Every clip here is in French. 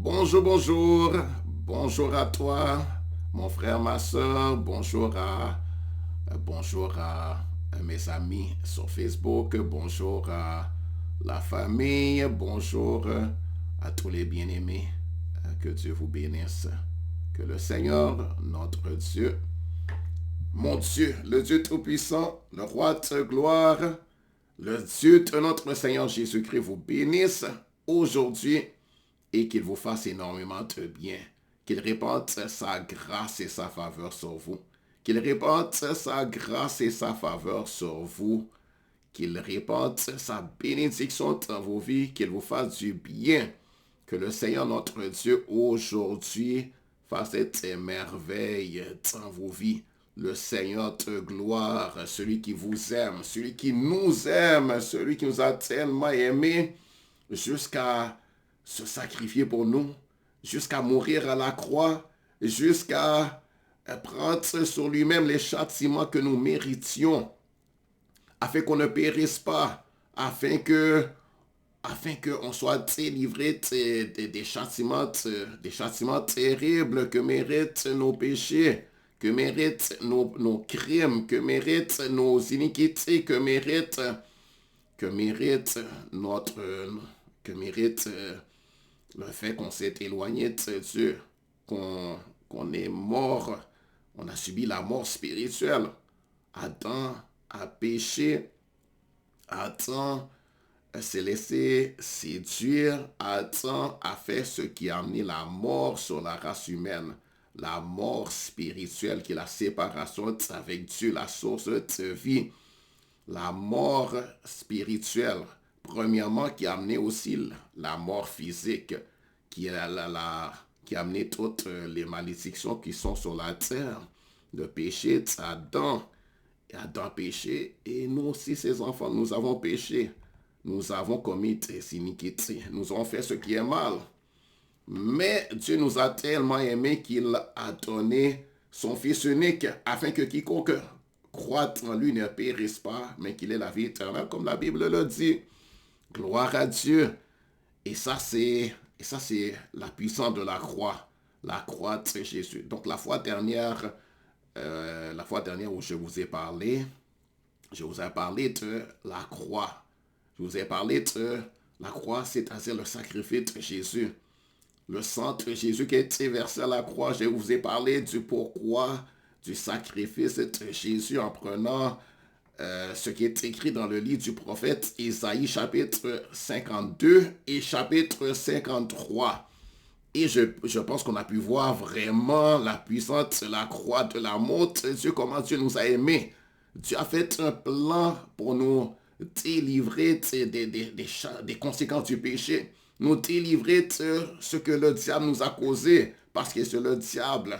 Bonjour, bonjour. Bonjour à toi, mon frère, ma soeur. Bonjour à mes amis sur Facebook. Bonjour à la famille. Bonjour à tous les bien-aimés. Que Dieu vous bénisse. Que le Seigneur, notre Dieu, mon Dieu, le Dieu Tout-Puissant, le Roi de gloire, le Dieu de notre Seigneur Jésus-Christ vous bénisse aujourd'hui et qu'il vous fasse énormément de bien. Qu'il répande sa grâce et sa faveur sur vous. Qu'il répande sa grâce et sa faveur sur vous. Qu'il répande sa bénédiction dans vos vies. Qu'il vous fasse du bien. Que le Seigneur notre Dieu aujourd'hui fasse des merveilles dans vos vies. Le Seigneur de gloire, celui qui vous aime, celui qui nous aime, celui qui nous a tellement aimés jusqu'à se sacrifier pour nous, jusqu'à mourir à la croix, jusqu'à prendre sur lui-même les châtiments que nous méritions, afin qu'on ne périsse pas, afin qu'on soit délivré des châtiments terribles que méritent nos péchés, que méritent nos crimes, que méritent nos iniquités, que mérite notre que mérite le fait qu'on s'est éloigné de Dieu, qu'on est mort, on a subi la mort spirituelle. Adam a péché, Adam s'est laissé séduire, Adam a fait ce qui a amené la mort sur la race humaine, la mort spirituelle qui est la séparation avec Dieu, la source de vie, la mort spirituelle. Premièrement, qui a amené aussi la mort physique, qui a amené toutes les malédictions qui sont sur la terre. Le péché d'Adam. Adam a péché et nous aussi, ses enfants, nous avons péché. Nous avons commis des iniquités. Nous avons fait ce qui est mal. Mais Dieu nous a tellement aimés qu'il a donné son Fils unique afin que quiconque croit en lui ne périsse pas, mais qu'il ait la vie éternelle, comme la Bible le dit. Gloire à Dieu. Et ça, c'est la puissance de la croix de Jésus. Donc la fois dernière où je vous ai parlé de la croix. Je vous ai parlé de la croix, c'est-à-dire le sacrifice de Jésus. Le sang de Jésus qui a été versé à la croix. Je vous ai parlé du pourquoi du sacrifice de Jésus en prenant ce qui est écrit dans le livre du prophète Isaïe chapitre 52 et chapitre 53. Et je pense qu'on a pu voir vraiment la puissance de la croix, de l'amour de Dieu, comment Dieu nous a aimés. Dieu a fait un plan pour nous délivrer des conséquences du péché, nous délivrer de ce que le diable nous a causé, parce que c'est le diable.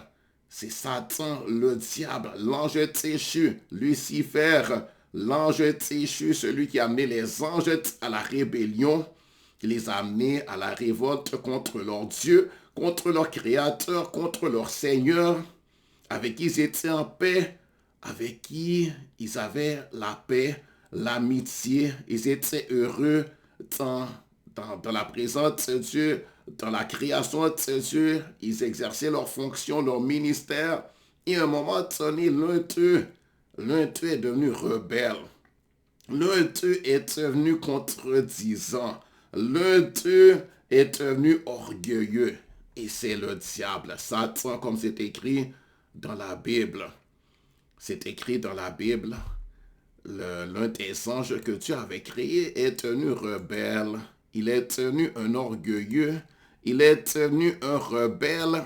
C'est Satan, le diable, l'ange déchu, Lucifer, l'ange déchu, celui qui a amené les anges à la rébellion, qui les a amenés à la révolte contre leur Dieu, contre leur Créateur, contre leur Seigneur, avec qui ils étaient en paix, avec qui ils avaient la paix, l'amitié, ils étaient heureux dans la présence de Dieu, dans la création de Dieu, ils exerçaient leur fonction, leur ministère, et à un moment donné, l'un d'eux est devenu rebelle. L'un d'eux est devenu contredisant. L'un d'eux est devenu orgueilleux. Et c'est le diable, Satan, comme c'est écrit dans la Bible. C'est écrit dans la Bible. L'un des anges que Dieu avait créé est devenu rebelle. Il est devenu un orgueilleux. Il est devenu un rebelle.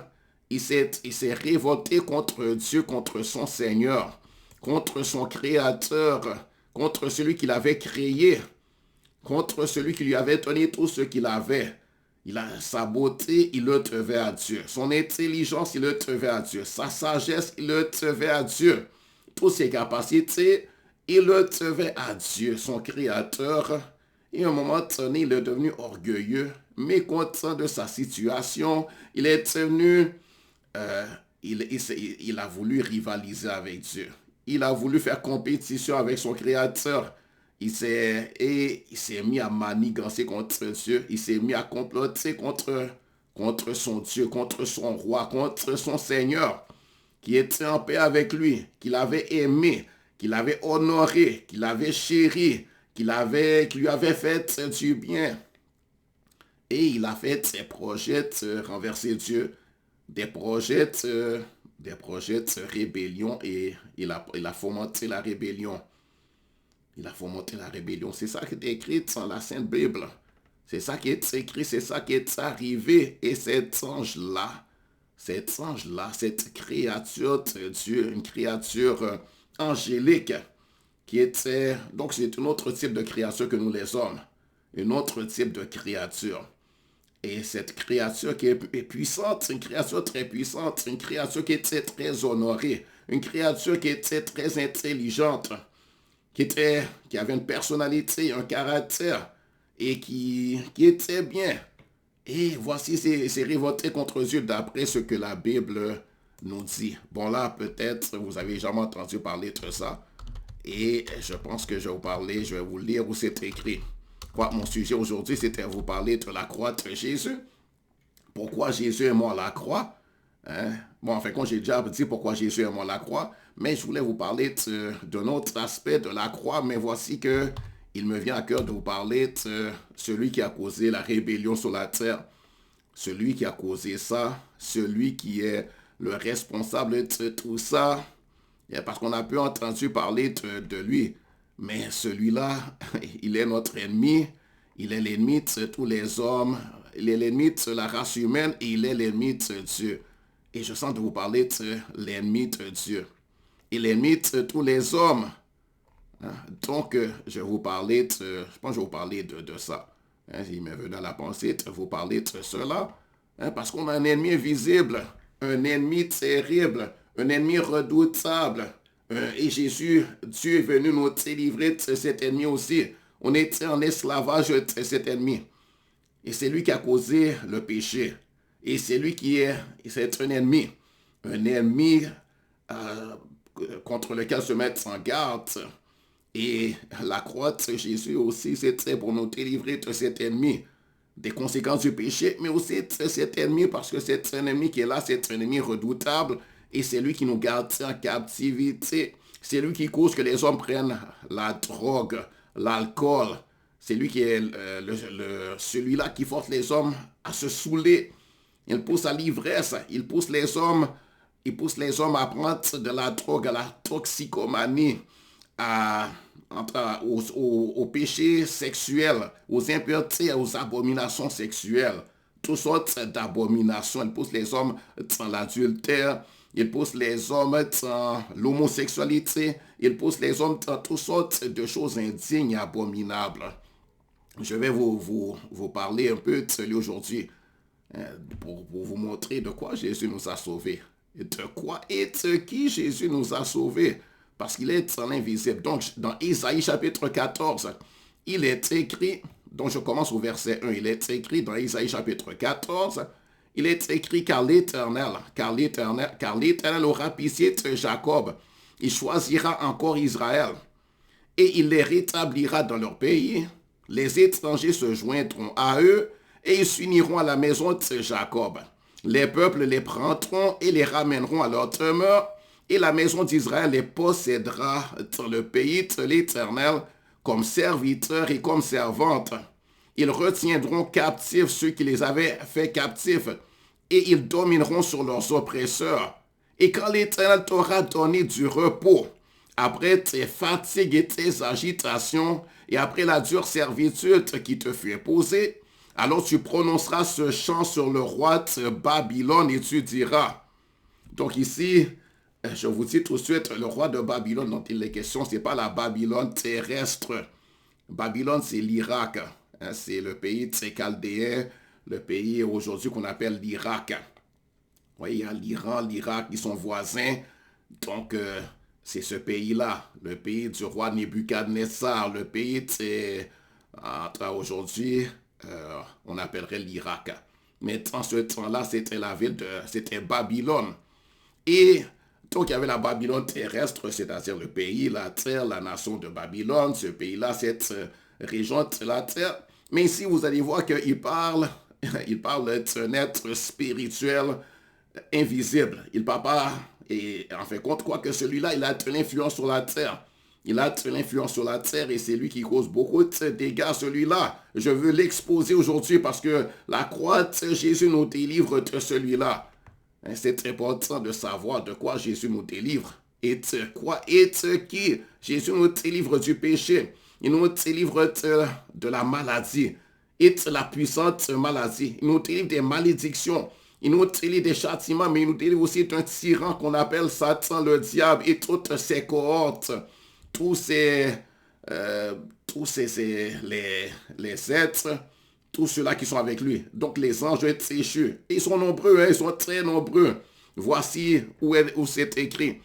Il s'est révolté contre Dieu, contre son Seigneur, contre son Créateur, contre celui qui l'avait créé, contre celui qui lui avait donné tout ce qu'il avait. Il a sa beauté, il le devait à Dieu. Son intelligence, il le devait à Dieu. Sa sagesse, il le devait à Dieu. Toutes ses capacités, il le devait à Dieu, son Créateur. Et à un moment donné, il est devenu orgueilleux, mécontent de sa situation. Il est devenu... il a voulu rivaliser avec Dieu. Il a voulu faire compétition avec son Créateur. Il s'est mis à manigancer contre Dieu. Il s'est mis à comploter contre contre son Dieu, contre son roi, contre son Seigneur, qui était en paix avec lui, qu'il avait aimé, qu'il avait honoré, qu'il avait chéri, qui lui avait fait du bien. Et il a fait ses projets renverser Dieu, des projets de rébellion et il a fomenté la rébellion. Il a fomenté la rébellion. C'est ça qui est écrit dans la Sainte Bible. C'est ça qui est écrit, c'est ça qui est arrivé. Et cet ange-là, cette créature de Dieu, une créature angélique, qui était... Donc c'est un autre type de créature que nous les hommes. Un autre type de créature. Et cette créature qui est puissante, une créature très puissante, une créature qui était très honorée, une créature qui était très intelligente, qui avait une personnalité, un caractère, et qui était bien. Et voici, c'est révolté contre Dieu d'après ce que la Bible nous dit. Bon là, peut-être, vous avez jamais entendu parler de ça. Et je pense que je vais vous lire où c'est écrit. Mon sujet aujourd'hui, c'était vous parler de la croix de Jésus. Pourquoi Jésus est mort à la croix? Hein? Bon, en fait, quand j'ai déjà dit pourquoi Jésus est mort à la croix, mais je voulais vous parler d'un autre aspect de la croix, mais voici que il me vient à cœur de vous parler de celui qui a causé la rébellion sur la terre, celui qui a causé ça, celui qui est le responsable de tout ça, parce qu'on a peu entendu parler de lui. Mais celui-là, il est notre ennemi. Il est l'ennemi de tous les hommes. Il est l'ennemi de la race humaine et il est l'ennemi de Dieu. Et je sens de vous parler de l'ennemi de Dieu. Et l'ennemi de tous les hommes. Hein? Donc, je vais vous parler je pense que je vais vous parler de ça. Hein? Il m'est venu à la pensée de vous parler de cela. Hein? Parce qu'on a un ennemi invisible, un ennemi terrible, un ennemi redoutable. Et Jésus, Dieu est venu nous délivrer de cet ennemi aussi. On était en esclavage de cet ennemi. Et c'est lui qui a causé le péché. Et c'est lui c'est un ennemi. Un ennemi contre lequel se mettre en garde. Et la croix de Jésus aussi, c'était pour nous délivrer de cet ennemi. Des conséquences du péché, mais aussi de cet ennemi, parce que c'est un ennemi qui est là, c'est un ennemi redoutable. Et c'est lui qui nous garde en captivité. C'est lui qui cause que les hommes prennent la drogue, l'alcool. C'est lui qui est celui-là qui force les hommes à se saouler. Il pousse à l'ivresse. Il pousse les hommes à prendre de la drogue, à la toxicomanie, au péché sexuel, aux impuretés, aux abominations sexuelles. Toutes sortes d'abominations. Il pousse les hommes dans l'adultère. Il pousse les hommes dans l'homosexualité. Il pousse les hommes dans toutes sortes de choses indignes et abominables. Je vais vous parler un peu de lui aujourd'hui pour vous montrer de quoi Jésus nous a sauvés. De quoi et de qui Jésus nous a sauvés. Parce qu'il est dans l'invisible. Donc, dans Isaïe chapitre 14, il est écrit, donc je commence au verset 1, il est écrit dans Isaïe chapitre 14, il est écrit car l'Éternel aura pitié de Jacob. Il choisira encore Israël et il les rétablira dans leur pays. Les étrangers se joindront à eux et ils s'uniront à la maison de Jacob. Les peuples les prendront et les ramèneront à leur demeure et la maison d'Israël les possédera dans le pays de l'Éternel comme serviteurs et comme servantes. Ils retiendront captifs ceux qui les avaient fait captifs et ils domineront sur leurs oppresseurs. Et quand l'Éternel t'aura donné du repos, après tes fatigues et tes agitations, et après la dure servitude qui te fut imposée, alors tu prononceras ce chant sur le roi de Babylone et tu diras. Donc ici, je vous dis tout de suite, le roi de Babylone dont il est question, ce n'est pas la Babylone terrestre. Babylone, c'est l'Irak. Hein, c'est le pays de ces Chaldéens, le pays aujourd'hui qu'on appelle l'Irak. Oui, il y a l'Iran, l'Irak, qui sont voisins. Donc, c'est ce pays-là, le pays du roi Nebuchadnezzar, le pays aujourd'hui, on appellerait l'Irak. Mais dans ce temps-là, c'était Babylone. Et donc, il y avait la Babylone terrestre, c'est-à-dire le pays, la terre, la nation de Babylone, ce pays-là, cette région de la terre. Mais ici, vous allez voir qu'il parle Il parle d'un être spirituel invisible. Il ne parle pas, et en fin de compte, quoi que celui-là, il a une influence sur la terre. Il a une influence sur la terre et c'est lui qui cause beaucoup de dégâts, celui-là. Je veux l'exposer aujourd'hui parce que la croix de Jésus nous délivre de celui-là. C'est important de savoir de quoi Jésus nous délivre. Et de quoi et de qui. Jésus nous délivre du péché. Il nous délivre de la maladie et de la puissante maladie. Il nous délivre des malédictions. Il nous délivre des châtiments, mais il nous délivre aussi d'un tyran qu'on appelle Satan, le diable, et toutes ses cohortes, tous ces, les êtres, tous ceux-là qui sont avec lui. Donc les anges déchus. Ils sont nombreux, hein, ils sont très nombreux. Voici où c'est écrit.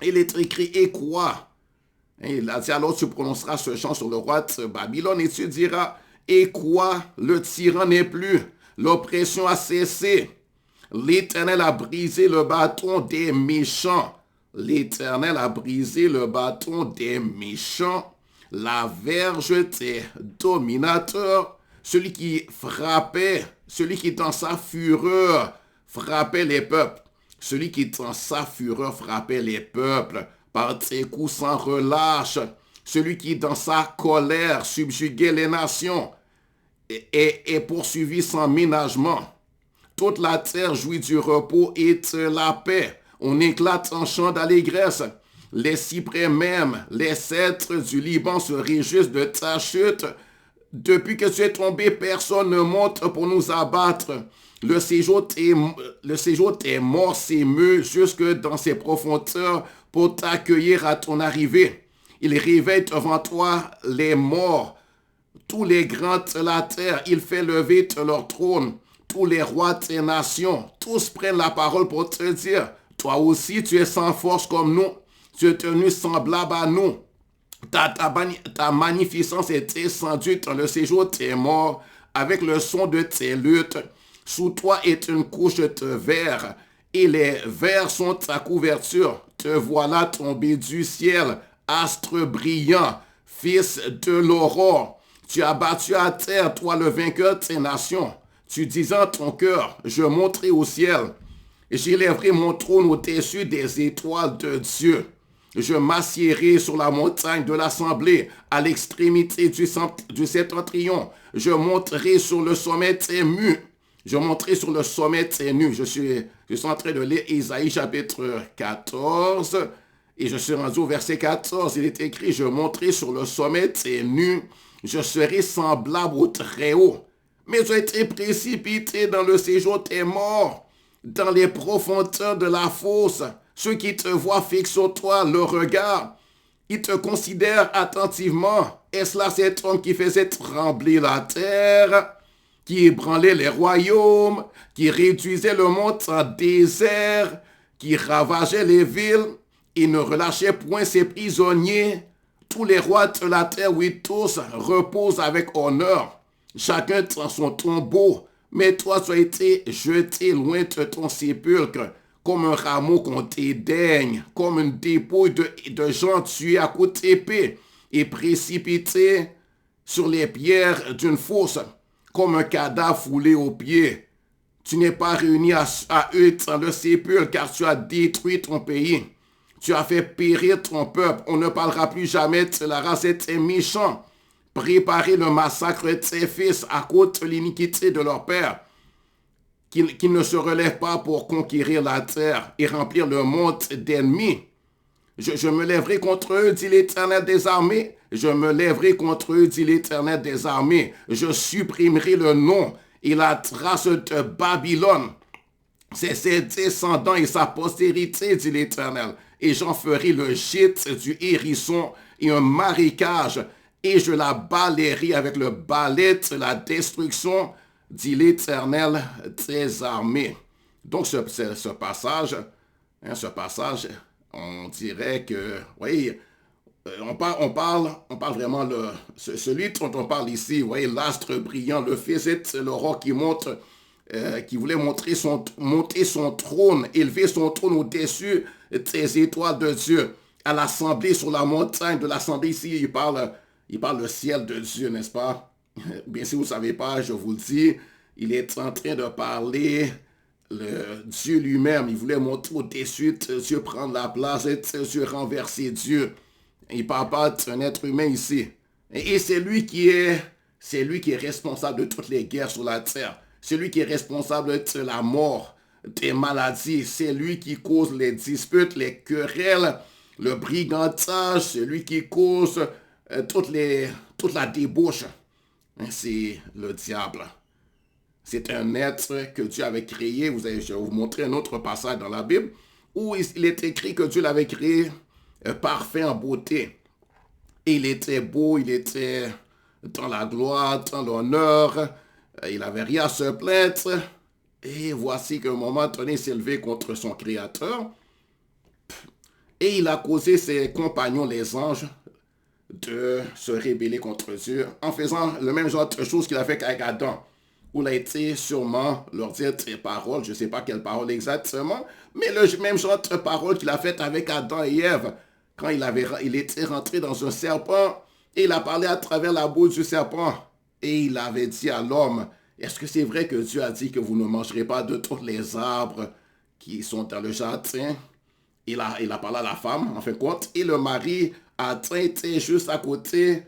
Il est écrit, et quoi? Il a dit, alors tu prononceras ce chant sur le roi de Babylone et tu diras, et quoi? Le tyran n'est plus. L'oppression a cessé. L'Éternel a brisé le bâton des méchants. L'Éternel a brisé le bâton des méchants. La verge des dominateurs. Celui qui frappait, celui qui dans sa fureur frappait les peuples. Celui qui dans sa fureur frappait les peuples par ses coups sans relâche. Celui qui dans sa colère subjuguait les nations est poursuivi sans ménagement. Toute la terre jouit du repos et de la paix. On éclate en chant d'allégresse. Les cyprès même, les cèdres du Liban se réjouissent de ta chute. Depuis que tu es tombé, personne ne monte pour nous abattre. Le séjour des morts s'émeut jusque dans ses profondeurs pour t'accueillir à ton arrivée. Il réveille devant toi les morts, tous les grands de la terre. Il fait lever de leur trône tous les rois des nations. Tous prennent la parole pour te dire, toi aussi tu es sans force comme nous. Tu es tenu semblable à nous. Ta magnificence est descendue dans le séjour des morts avec le son de tes luttes. Sous toi est une couche de verre et les vers sont ta couverture. Te voilà tombé du ciel, astre brillant, fils de l'aurore. Tu as battu à terre, toi le vainqueur des nations. Tu disais en ton cœur, je monterai au ciel. J'élèverai mon trône au-dessus des étoiles de Dieu. Je m'assiérai sur la montagne de l'assemblée, à l'extrémité du septentrion. Je monterai sur le sommet des murs. Je monterai sur le sommet des nues. Je suis en train de lire Isaïe chapitre 14 et je suis rendu au verset 14. Il est écrit, je monterai sur le sommet des nues. Je serai semblable au Très-Haut. Mais tu as été précipité dans le séjour des morts, dans les profondeurs de la fosse. Ceux qui te voient fixent sur toi le regard. Ils te considèrent attentivement. Est-ce là cet homme qui faisait trembler la terre, qui ébranlait les royaumes, qui réduisait le monde en désert, qui ravageait les villes et ne relâchait point ses prisonniers? Tous les rois de la terre, oui, tous reposent avec honneur. Chacun dans son tombeau. Mais toi, tu as été jeté loin de ton sépulcre, comme un rameau qu'on dédaigne, comme une dépouille de gens tués à coups d'épée et précipités sur les pierres d'une fosse, comme un cadavre foulé aux pieds. Tu n'es pas réuni à eux dans le sépulcre, car tu as détruit ton pays. Tu as fait périr ton peuple. On ne parlera plus jamais de la race des méchants. Préparez le massacre de ses fils à cause de l'iniquité de leur père, qui ne se relèvent pas pour conquérir la terre et remplir le monde d'ennemis. Je me lèverai contre eux, dit l'Éternel des armées. Je me lèverai contre eux, dit l'Éternel des armées. Je supprimerai le nom et la trace de Babylone. C'est ses descendants et sa postérité, dit l'Éternel. Et j'en ferai le gîte du hérisson et un marécage, et je la balayerai avec le balai de la destruction, dit l'Éternel des armées. Donc ce passage, on dirait que, oui, on parle vraiment celui dont on parle ici, voyez, l'astre brillant, le fils de l'aurore qui monte, qui voulait monter son trône, élever son trône au-dessus des étoiles de Dieu, à l'assemblée sur la montagne de l'assemblée ici, il parle le ciel de Dieu, n'est-ce pas? Bien si vous ne savez pas, je vous le dis, il est en train de parler Dieu lui-même. Il voulait montrer au-dessus de Dieu, prendre la place, Dieu renverser Dieu. Il ne parle pas d'un être humain ici. Et c'est lui qui est responsable de toutes les guerres sur la terre. C'est lui qui est responsable de la mort, des maladies. C'est lui qui cause les disputes, les querelles, le brigantage. C'est lui qui cause toute la débauche. C'est le diable. C'est un être que Dieu avait créé. Je vais vous montrer un autre passage dans la Bible où il est écrit que Dieu l'avait créé parfait en beauté. Et il était beau, il était dans la gloire, dans l'honneur. Il n'avait rien à se plaindre. Et voici qu'à un moment donné, il s'est levé contre son Créateur. Et il a causé ses compagnons, les anges, de se rébeller contre Dieu en faisant le même genre de choses qu'il a fait avec Adam, où il a été sûrement leur dire des paroles, je ne sais pas quelles paroles exactement, mais le même genre de paroles qu'il a fait avec Adam et Ève, quand il était rentré dans un serpent, et il a parlé à travers la bouche du serpent, et il avait dit à l'homme, est-ce que c'est vrai que Dieu a dit que vous ne mangerez pas de tous les arbres qui sont dans le jardin? Il a parlé à la femme, en fin de compte, et le mari était juste à côté,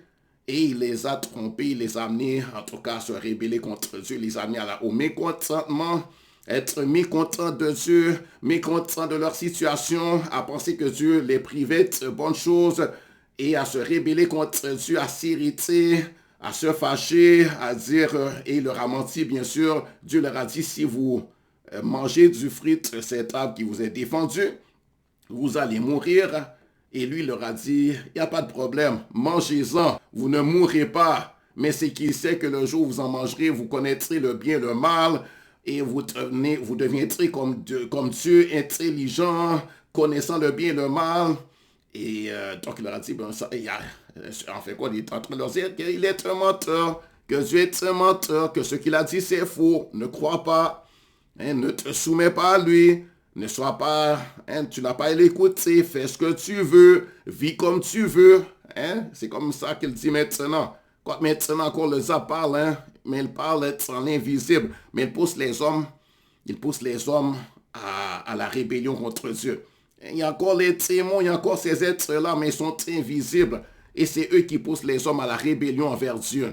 et il les a trompés, il les a amenés, en tout cas, à se rébeller contre Dieu, il les a amenés au mécontentement, être mécontents de Dieu, mécontents de leur situation, à penser que Dieu les privait de bonnes choses, et à se rébeller contre Dieu, à s'irriter, à se fâcher, à dire, et il leur a menti, bien sûr, Dieu leur a dit, si vous mangez du fruit de cet arbre qui vous est défendu, vous allez mourir. Et lui leur a dit, il n'y a pas de problème, mangez-en, vous ne mourrez pas. Mais c'est qu'il sait que le jour où vous en mangerez, vous connaîtrez le bien et le mal, et vous deviendrez comme Dieu, intelligent, connaissant le bien et le mal. Et donc il leur a dit, en fait quoi, il est en train de leur dire qu'il est un menteur, que Dieu est un menteur, que ce qu'il a dit c'est faux, ne crois pas, ne te soumets pas à lui. Ne sois pas, tu n'as pas à l'écouter, fais ce que tu veux, vis comme tu veux. C'est comme ça qu'il dit maintenant. Quand maintenant encore le diable parle, mais il parle en l'invisible. Mais il pousse les hommes à la rébellion contre Dieu. Il y a encore les témoins, il y a encore ces êtres-là, mais ils sont invisibles. Et c'est eux qui poussent les hommes à la rébellion envers Dieu,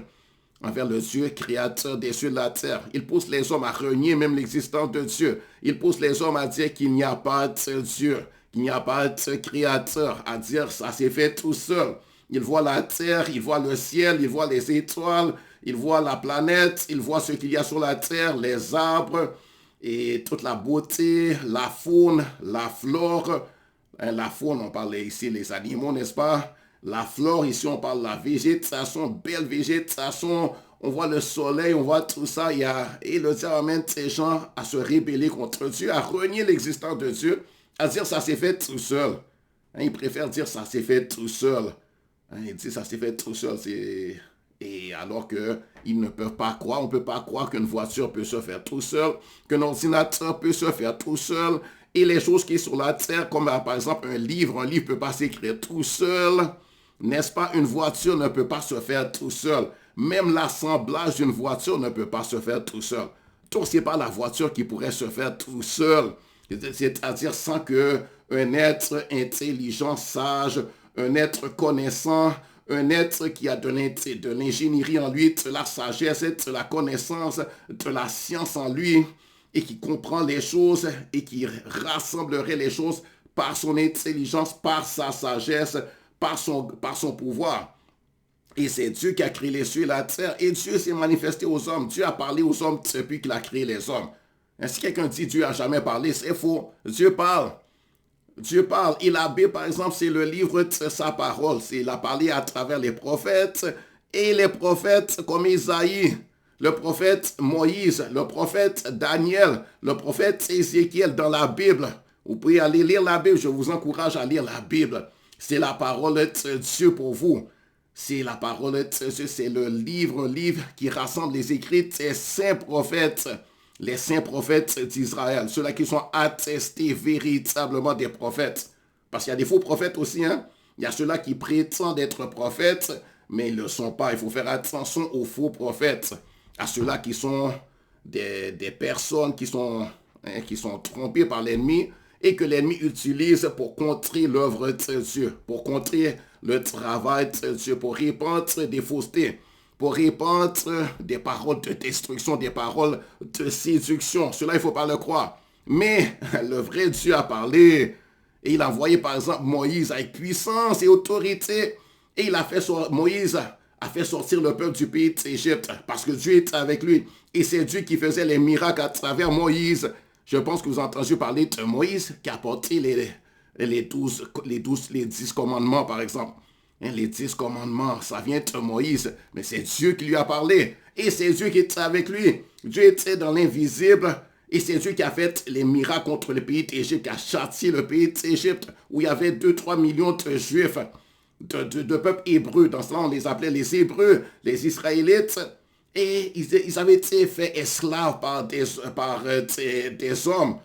envers le Dieu créateur des cieux et de la terre. Il pousse les hommes à renier même l'existence de Dieu. Il pousse les hommes à dire qu'il n'y a pas de Dieu, qu'il n'y a pas de créateur, à dire ça s'est fait tout seul. Il voit la terre, il voit le ciel, il voit les étoiles, il voit la planète, il voit ce qu'il y a sur la terre, les arbres et toute la beauté, la faune, la flore. La faune, on parle ici les animaux, n'est-ce pas? La flore, ici, on parle de la végétation, belle végétation. On voit le soleil, on voit tout ça. Et le diable amène ces gens à se rébeller contre Dieu, à renier l'existence de Dieu, à dire ça s'est fait tout seul. Il préfère dire ça s'est fait tout seul. Il dit ça s'est fait tout seul. Et alors qu'ils ne peuvent pas croire, on ne peut pas croire qu'une voiture peut se faire tout seul, qu'un ordinateur peut se faire tout seul. Et les choses qui sont sur la terre, comme par exemple un livre ne peut pas s'écrire tout seul. N'est-ce pas? Une voiture ne peut pas se faire tout seul. Même l'assemblage d'une voiture ne peut pas se faire tout seul. Donc, ce n'est pas la voiture qui pourrait se faire tout seul. C'est-à-dire sans qu'un être intelligent, sage, un être connaissant, un être qui a de l'ingénierie en lui, de la sagesse, de la connaissance, de la science en lui, et qui comprend les choses et qui rassemblerait les choses par son intelligence, par sa sagesse, par son pouvoir. Et c'est Dieu qui a créé les cieux et la terre. Et Dieu s'est manifesté aux hommes. Dieu a parlé aux hommes depuis qu'il a créé les hommes. Et si quelqu'un dit Dieu n'a jamais parlé, c'est faux. Dieu parle. Dieu parle. Il a bé, par exemple, c'est le livre de sa parole. Il a parlé à travers les prophètes. Et les prophètes comme Isaïe, le prophète Moïse, le prophète Daniel, le prophète Ézéchiel dans la Bible. Vous pouvez aller lire la Bible. Je vous encourage à lire la Bible. C'est la parole de Dieu pour vous. C'est la parole de Dieu, c'est un livre qui rassemble les écrits des saints prophètes, les saints prophètes d'Israël, ceux-là qui sont attestés véritablement des prophètes. Parce qu'il y a des faux prophètes aussi, hein. Il y a ceux-là qui prétendent être prophètes, mais ils ne le sont pas. Il faut faire attention aux faux prophètes, à ceux-là qui sont des personnes qui sont trompées par l'ennemi et que l'ennemi utilise pour contrer l'œuvre de Dieu, pour contrer le travail de Dieu, pour répandre des faussetés, pour répandre des paroles de destruction, des paroles de séduction. Cela, il ne faut pas le croire. Mais le vrai Dieu a parlé et il a envoyé par exemple Moïse avec puissance et autorité et Moïse a fait sortir le peuple du pays d'Égypte parce que Dieu était avec lui. Et c'est Dieu qui faisait les miracles à travers Moïse. Je pense que vous avez entendu parler de Moïse qui a porté les 10 commandements, par exemple. Les 10 commandements, ça vient de Moïse, mais c'est Dieu qui lui a parlé. Et c'est Dieu qui était avec lui. Dieu était dans l'invisible. Et c'est Dieu qui a fait les miracles contre le pays d'Égypte, qui a châtié le pays d'Égypte, où il y avait 2-3 millions de Juifs, de peuple hébreu. Dans cela, on les appelait les Hébreux, les Israélites. Et ils avaient été faits esclaves par des hommes,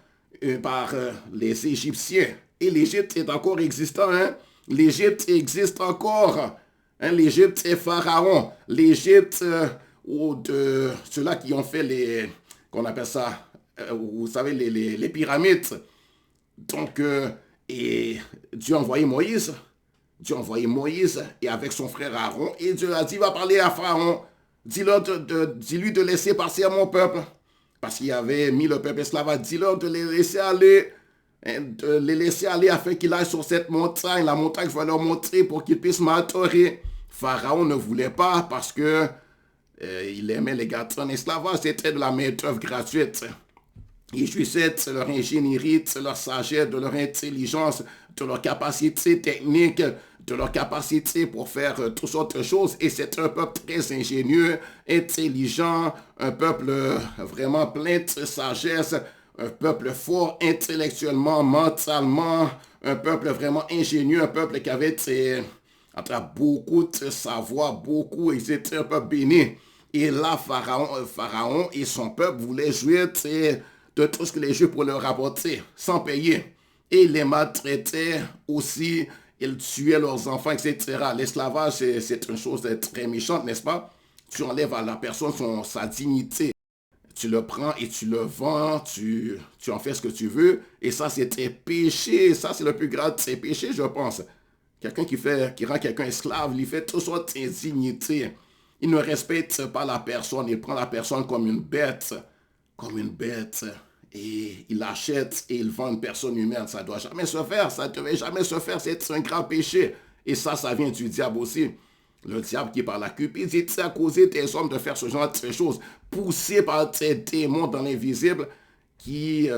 par les Égyptiens. Et l'Égypte est encore existant. Hein? L'Égypte existe encore. Hein? L'Égypte est Pharaon. L'Égypte, ou de ceux-là qui ont fait qu'on appelle ça, vous savez, les pyramides. Donc, et Dieu a envoyé Moïse. Dieu a envoyé Moïse et avec son frère Aaron. Et Dieu a dit, va parler à Pharaon. Dis-lui de laisser passer mon peuple. Parce qu'il avait mis le peuple esclave. Dis-leur de les laisser aller. De les laisser aller afin qu'ils aillent sur cette montagne. La montagne, je vais leur montrer pour qu'ils puissent m'adorer. Pharaon ne voulait pas parce que il aimait les garder en esclavage. C'était de la main-d'œuvre gratuite. Il jouissait de leur ingénierie, de leur sagesse, de leur intelligence, de leur capacité technique, de leur capacité pour faire toutes sortes de choses. Et c'est un peuple très ingénieux, intelligent, un peuple vraiment plein de sagesse, un peuple fort intellectuellement, mentalement, un peuple vraiment ingénieux, un peuple qui avait beaucoup de savoir, beaucoup, ils étaient un peuple béni. Et là, Pharaon et son peuple voulaient jouir de tout ce que les Juifs pourraient leur apporter, sans payer. Et ils les maltraitaient aussi, ils tuaient leurs enfants, etc. L'esclavage, c'est une chose très méchante, n'est-ce pas? Tu enlèves à la personne sa dignité. Tu le prends et tu le vends, tu en fais ce que tu veux. Et ça, c'était péché. Ça, c'est le plus grave de ces péchés, je pense. Quelqu'un qui rend quelqu'un esclave, il fait toutes sortes d'indignités. Il ne respecte pas la personne, il prend la personne comme une bête. Comme une bête. Et il achète et il vend une personne humaine. Ça ne doit jamais se faire. Ça ne devait jamais se faire. C'est un grand péché. Et ça vient du diable aussi. Le diable qui, par la cupidité, a causé des hommes de faire ce genre de choses. Poussé par ces démons dans l'invisible qui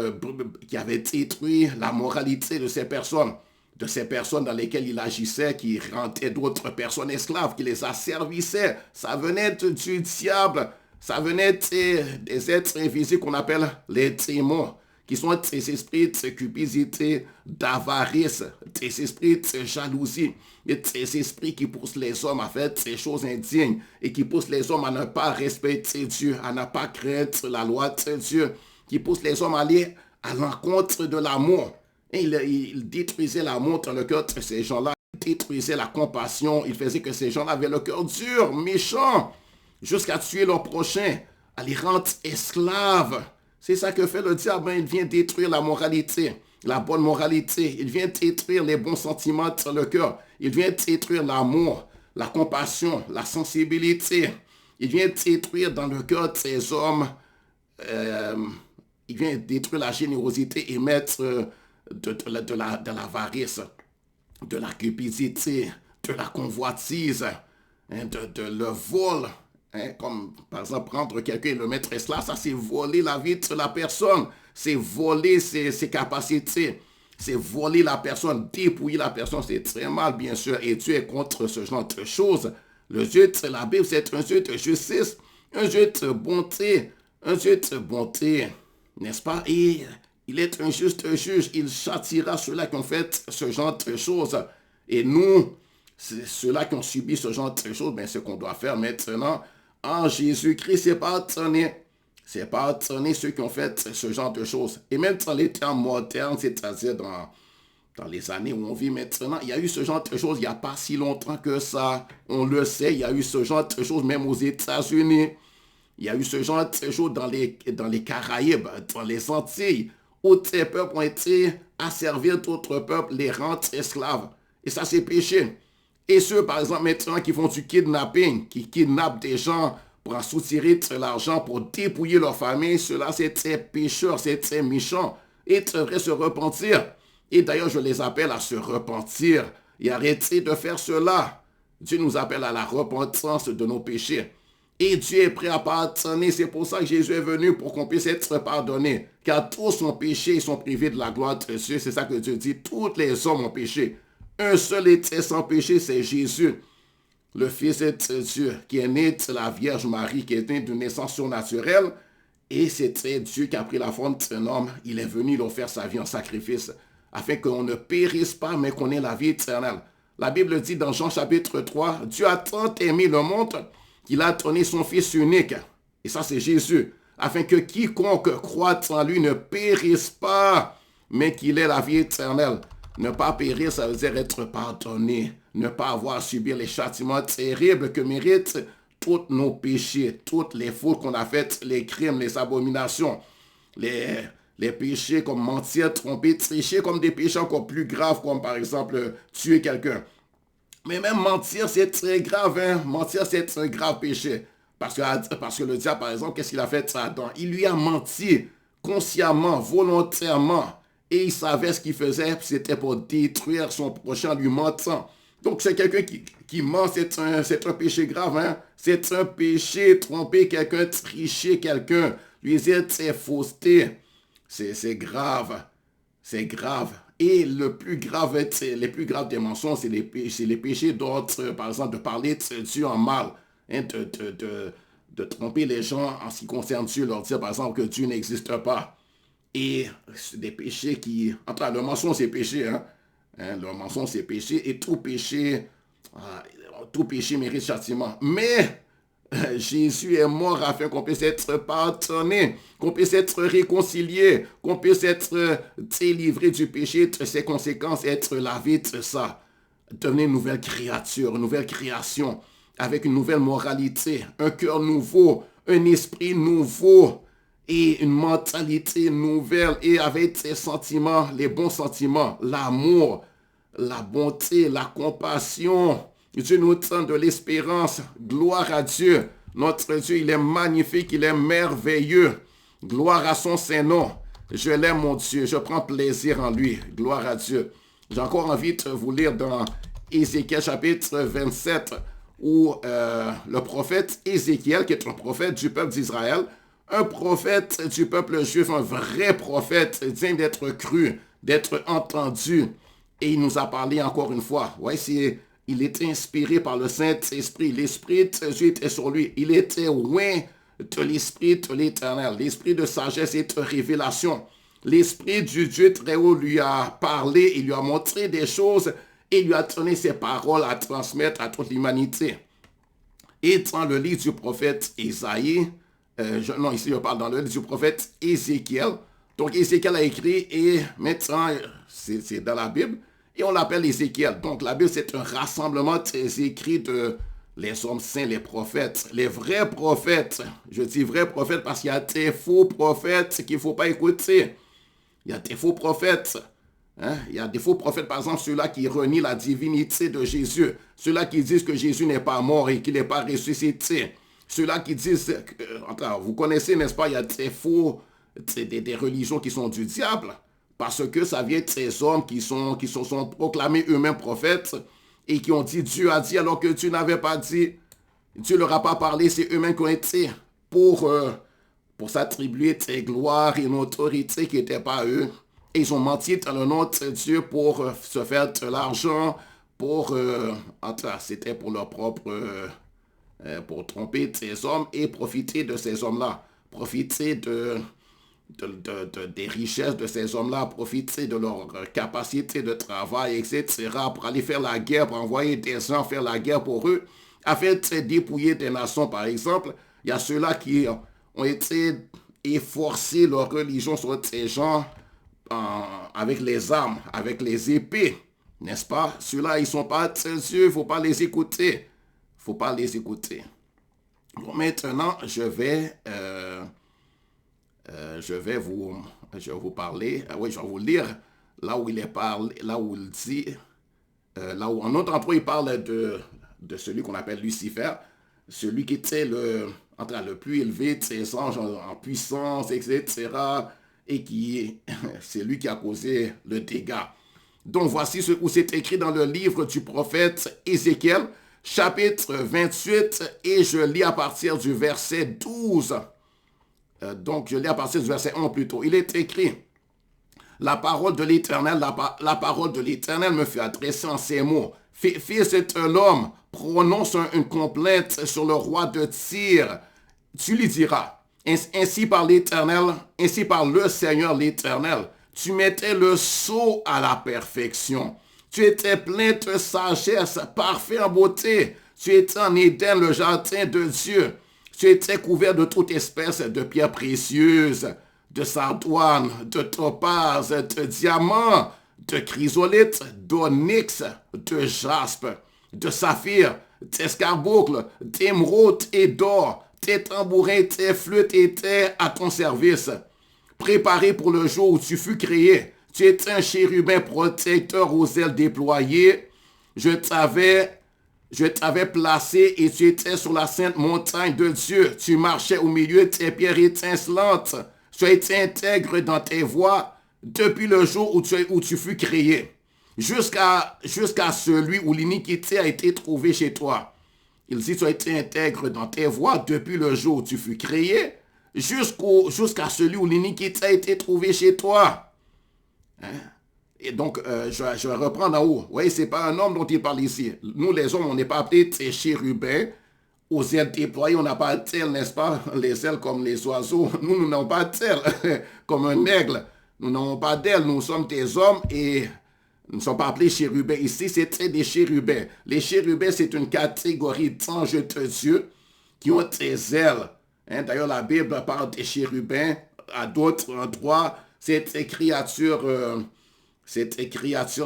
avaient détruit la moralité de ces personnes. De ces personnes dans lesquelles il agissait, qui rendaient d'autres personnes esclaves, qui les asservissaient. Ça venait du diable. Ça venait des êtres invisibles qu'on appelle les démons, qui sont des esprits de cupidité, d'avarice, des esprits de jalousie, et des esprits qui poussent les hommes à faire des choses indignes et qui poussent les hommes à ne pas respecter Dieu, à ne pas craindre la loi de Dieu, qui poussent les hommes à aller à l'encontre de l'amour. Et il détruisait l'amour dans le cœur de ces gens-là, il détruisait la compassion, il faisait que ces gens-là avaient le cœur dur, méchant, jusqu'à tuer leur prochain, à les rendre esclaves. C'est ça que fait le diable. Il vient détruire la moralité, la bonne moralité. Il vient détruire les bons sentiments dans le cœur. Il vient détruire l'amour, la compassion, la sensibilité. Il vient détruire dans le cœur de ces hommes, il vient détruire la générosité et mettre de l'avarice, de la cupidité, de la convoitise, de le vol. Comme par exemple prendre quelqu'un et le mettre esclave, ça c'est voler la vie de la personne, c'est voler ses capacités, c'est voler la personne, dépouiller la personne, c'est très mal bien sûr, et Dieu est contre ce genre de choses. Le Dieu de la Bible, c'est un Dieu de justice, un Dieu de bonté, n'est-ce pas? Et il est un juste juge, il châtira ceux-là qui ont fait ce genre de choses. Et nous, c'est ceux-là qui ont subi ce genre de choses, ben, ce qu'on doit faire maintenant, en Jésus-Christ, c'est pardonner. C'est pardonner ceux qui ont fait ce genre de choses. Et même dans les temps modernes, c'est-à-dire dans les années où on vit maintenant, il y a eu ce genre de choses il n'y a pas si longtemps que ça. On le sait, il y a eu ce genre de choses même aux États-Unis. Il y a eu ce genre de séjour dans les Caraïbes, dans les Antilles, où ces peuples ont été asservir d'autres peuples, les rendre esclaves. Et ça, c'est péché. Et ceux, par exemple, maintenant qui font du kidnapping, qui kidnappent des gens pour en soutirer de l'argent, pour dépouiller leur famille, cela, c'est très pécheur, c'est très méchant. Et ils devraient se repentir. Et d'ailleurs, je les appelle à se repentir et arrêter de faire cela. Dieu nous appelle à la repentance de nos péchés. Et Dieu est prêt à pardonner. C'est pour ça que Jésus est venu, pour qu'on puisse être pardonné. Car tous ont péché, ils sont privés de la gloire de Dieu. C'est ça que Dieu dit. Tous les hommes ont péché. Un seul était sans péché, c'est Jésus, le Fils de Dieu, qui est né de la Vierge Marie, qui est né d'une naissance surnaturelle. Et c'était Dieu qui a pris la forme d'un homme. Il est venu, il a offert sa vie en sacrifice, afin qu'on ne périsse pas, mais qu'on ait la vie éternelle. La Bible dit dans Jean chapitre 3, Dieu a tant aimé le monde qu'il a donné son Fils unique. Et ça, c'est Jésus. Afin que quiconque croit en lui ne périsse pas, mais qu'il ait la vie éternelle. Ne pas périr, ça veut dire être pardonné. Ne pas avoir à subir les châtiments terribles que méritent tous nos péchés, toutes les fautes qu'on a faites, les crimes, les abominations, les péchés comme mentir, tromper, tricher, comme des péchés encore plus graves, comme par exemple tuer quelqu'un. Mais même mentir, c'est très grave. Hein? Mentir, c'est un grave péché. Parce que le diable, par exemple, qu'est-ce qu'il a fait à Adam? Il lui a menti consciemment, volontairement. Et il savait ce qu'il faisait, c'était pour détruire son prochain en lui mentant. Donc c'est quelqu'un qui ment, c'est un péché grave. Hein? C'est un péché, tromper quelqu'un, tricher quelqu'un, lui dire ses faussetés. C'est grave. C'est grave. Et les plus graves des mensonges, c'est les péchés d'autres, par exemple, de parler de Dieu en mal, hein, de tromper les gens en ce qui concerne Dieu, leur dire, par exemple, que Dieu n'existe pas. Et c'est des péchés qui... Enfin, le mensonge, c'est péché, hein? Le mensonge, c'est péché. Et tout péché mérite châtiment. Mais Jésus est mort afin qu'on puisse être pardonné, qu'on puisse être réconcilié, qu'on puisse être délivré du péché, de ses conséquences, être lavé de ça. Devenir une nouvelle créature, une nouvelle création, avec une nouvelle moralité, un cœur nouveau, un esprit nouveau et une mentalité nouvelle, et avec ses sentiments, les bons sentiments, l'amour, la bonté, la compassion. Dieu nous donne de l'espérance. Gloire à Dieu. Notre Dieu, il est magnifique, il est merveilleux. Gloire à son Saint-Nom. Je l'aime, mon Dieu. Je prends plaisir en lui. Gloire à Dieu. J'ai encore envie de vous lire dans Ézéchiel chapitre 27, où le prophète Ézéchiel, qui est un prophète du peuple d'Israël, un prophète du peuple juif, un vrai prophète, digne d'être cru, d'être entendu. Et il nous a parlé encore une fois. Ouais, il était inspiré par le Saint-Esprit. L'Esprit de Dieu était sur lui. Il était loin de l'Esprit de l'Éternel. L'Esprit de sagesse et de révélation. L'Esprit du Dieu très haut lui a parlé, il lui a montré des choses et lui a donné ses paroles à transmettre à toute l'humanité. Et dans le livre du prophète Isaïe, ici je parle dans le livre du prophète Ézéchiel. Donc Ézéchiel a écrit et maintenant c'est dans la Bible et on l'appelle Ézéchiel. Donc la Bible c'est un rassemblement des écrits de les hommes saints, les prophètes, les vrais prophètes. Je dis vrais prophètes parce qu'il y a des faux prophètes qu'il ne faut pas écouter. Il y a des faux prophètes. Hein? Il y a des faux prophètes, par exemple, ceux-là qui renient la divinité de Jésus. Ceux-là qui disent que Jésus n'est pas mort et qu'il n'est pas ressuscité. Ceux-là qui disent, vous connaissez, n'est-ce pas, il y a des faux, des religions qui sont du diable. Parce que ça vient de ces hommes qui sont proclamés eux-mêmes prophètes et qui ont dit Dieu a dit alors que Dieu n'avait pas dit. Dieu ne leur a pas parlé, c'est eux-mêmes qui ont été pour s'attribuer des gloires et une autorité qui n'était pas eux. Et ils ont menti dans le nom de Dieu pour se faire de l'argent, c'était pour leur propre, pour tromper ces hommes et profiter de ces hommes-là, profiter des richesses de ces hommes-là, profiter de leur capacité de travail, etc., pour aller faire la guerre, pour envoyer des gens faire la guerre pour eux, afin de dépouiller des nations, par exemple. Il y a ceux-là qui ont été efforcés leur religion sur ces gens avec les armes, avec les épées, n'est-ce pas? Ceux-là, ils ne sont pas de Dieu, il ne faut pas les écouter. Il ne faut pas les écouter. Bon, maintenant, je vais vous parler, oui, je vais vous lire là où il est parlé, là où il dit, là où en autre endroit il parle de celui qu'on appelle Lucifer, celui qui était le plus élevé de ses anges en puissance, etc. Et c'est lui qui a causé le dégât. Donc voici ce où c'est écrit dans le livre du prophète Ézéchiel, chapitre 28, et je lis à partir du verset 12. Donc je lis à partir du verset 1 plutôt. Il est écrit, la parole de l'Éternel, la parole de l'Éternel me fut adressée en ces mots. Fils de l'homme, prononce une complainte sur le roi de Tyr. Tu lui diras, ainsi par l'Éternel, ainsi par le Seigneur l'Éternel, tu mettais le sceau à la perfection. Tu étais plein de sagesse, parfait en beauté. Tu étais en Éden, le jardin de Dieu. Tu étais couvert de toute espèce de pierres précieuses, de sardoine, de topaz, de diamants, de chrysolite, d'onyx, de jaspe, de saphir, d'escarboucle, d'émeraude et d'or. Tes tambourins, tes flûtes étaient à ton service. Préparé pour le jour où tu fus créé. Tu étais un chérubin protecteur aux ailes déployées. Je t'avais placé et tu étais sur la sainte montagne de Dieu. Tu marchais au milieu de tes pierres étincelantes. Tu as été intègre dans tes voies depuis le jour où tu fus créé, jusqu'à celui où l'iniquité a été trouvée chez toi. Il dit, tu as été intègre dans tes voies depuis le jour où tu fus créé, jusqu'à celui où l'iniquité a été trouvée chez toi. Hein? Et donc, je vais reprendre en haut. Vous voyez, ce n'est pas un homme dont il parle ici. Nous, les hommes, on n'est pas appelés des chérubins aux ailes déployées. On n'a pas de ailes, n'est-ce pas? Les ailes comme les oiseaux. Nous n'avons pas d'ailes, comme un aigle. Nous n'avons pas d'ailes. Nous sommes des hommes et nous ne sommes pas appelés chérubins. Ici, c'était des chérubins. Les chérubins, c'est une catégorie d'anges de Dieu qui ont des ailes. Hein? D'ailleurs, la Bible parle des chérubins à d'autres endroits. C'est des créatures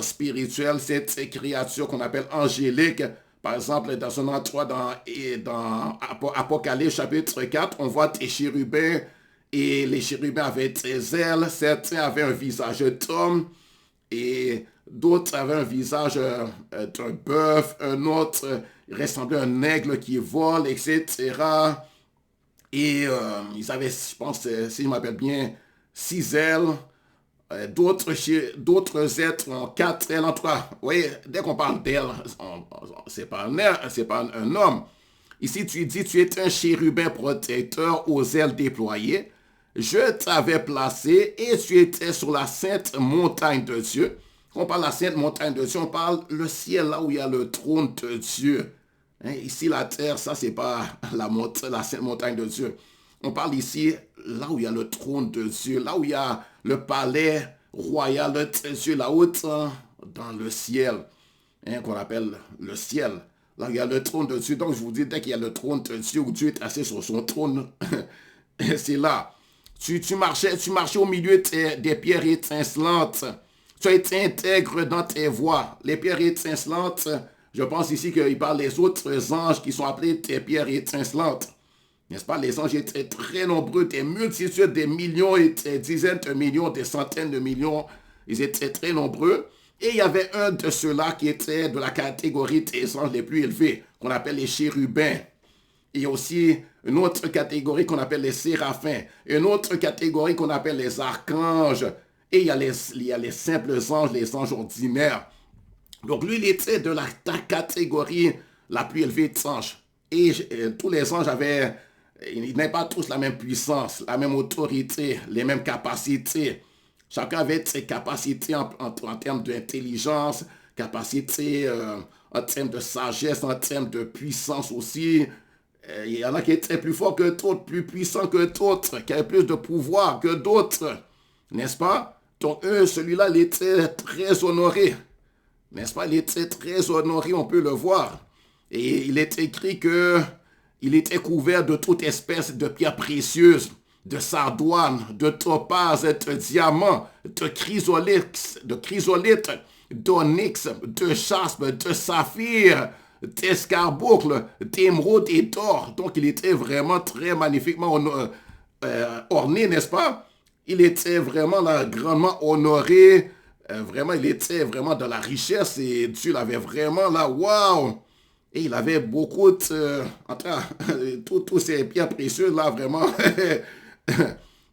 spirituelles, c'est des créatures qu'on appelle angéliques. Par exemple, dans un endroit dans Apocalypse chapitre 4, on voit des chérubins et les chérubins avaient des ailes. Certains avaient un visage d'homme et d'autres avaient un visage d'un bœuf. Un autre ressemblait à un aigle qui vole, etc. Et ils avaient, je pense, si je m'appelle bien, 6 ailes. D'autres êtres ont 4 ailes en 3. Vous voyez, dès qu'on parle d'ailes, c'est pas un homme. Ici, tu dis, tu es un chérubin protecteur aux ailes déployées. Je t'avais placé et tu étais sur la sainte montagne de Dieu. Quand on parle de la sainte montagne de Dieu, on parle le ciel, là où il y a le trône de Dieu. Hein, ici, la terre, ça, c'est pas la sainte montagne de Dieu. On parle ici, là où il y a le trône de Dieu, là où il y a le palais royal de Dieu, là-haut dans le ciel, hein, qu'on appelle le ciel. Là, il y a le trône de Dieu. Donc, je vous dis, dès qu'il y a le trône de Dieu, où Dieu est assis sur son trône, c'est là. Tu marchais au milieu des pierres étincelantes. Tu as été intègre dans tes voies. Les pierres étincelantes, je pense ici qu'il parle des autres anges qui sont appelés des pierres étincelantes. N'est-ce pas? Les anges étaient très nombreux, des multitudes, des millions, des dizaines de millions, des centaines de millions. Ils étaient très nombreux. Et il y avait un de ceux-là qui était de la catégorie des anges les plus élevés, qu'on appelle les chérubins. Il y a aussi une autre catégorie qu'on appelle les séraphins. Une autre catégorie qu'on appelle les archanges. Et il y a les simples anges, les anges ordinaires. Donc lui, il était de la catégorie la plus élevée des anges. Et tous les anges ils n'avaient pas tous la même puissance, la même autorité, les mêmes capacités. Chacun avait ses capacités en termes d'intelligence, capacités en termes de sagesse, en termes de puissance aussi. Il y en a qui étaient plus forts que d'autres, plus puissants que d'autres, qui avaient plus de pouvoir que d'autres. N'est-ce pas? Donc celui-là, il était très honoré. N'est-ce pas? Il était très honoré, on peut le voir. Et il est écrit qu'il était couvert de toute espèce de pierres précieuses, de sardoine, de topaz, de diamants, de chrysolite, d'onyx, de jaspe, de saphir, d'escarboucles, d'émeraudes et d'or. Donc, il était vraiment très magnifiquement orné, n'est-ce pas? Il était vraiment là, grandement honoré. Vraiment, il était vraiment dans la richesse et Dieu l'avait vraiment là, waouh! Et il avait beaucoup de, tous ces pierres précieuses là, vraiment.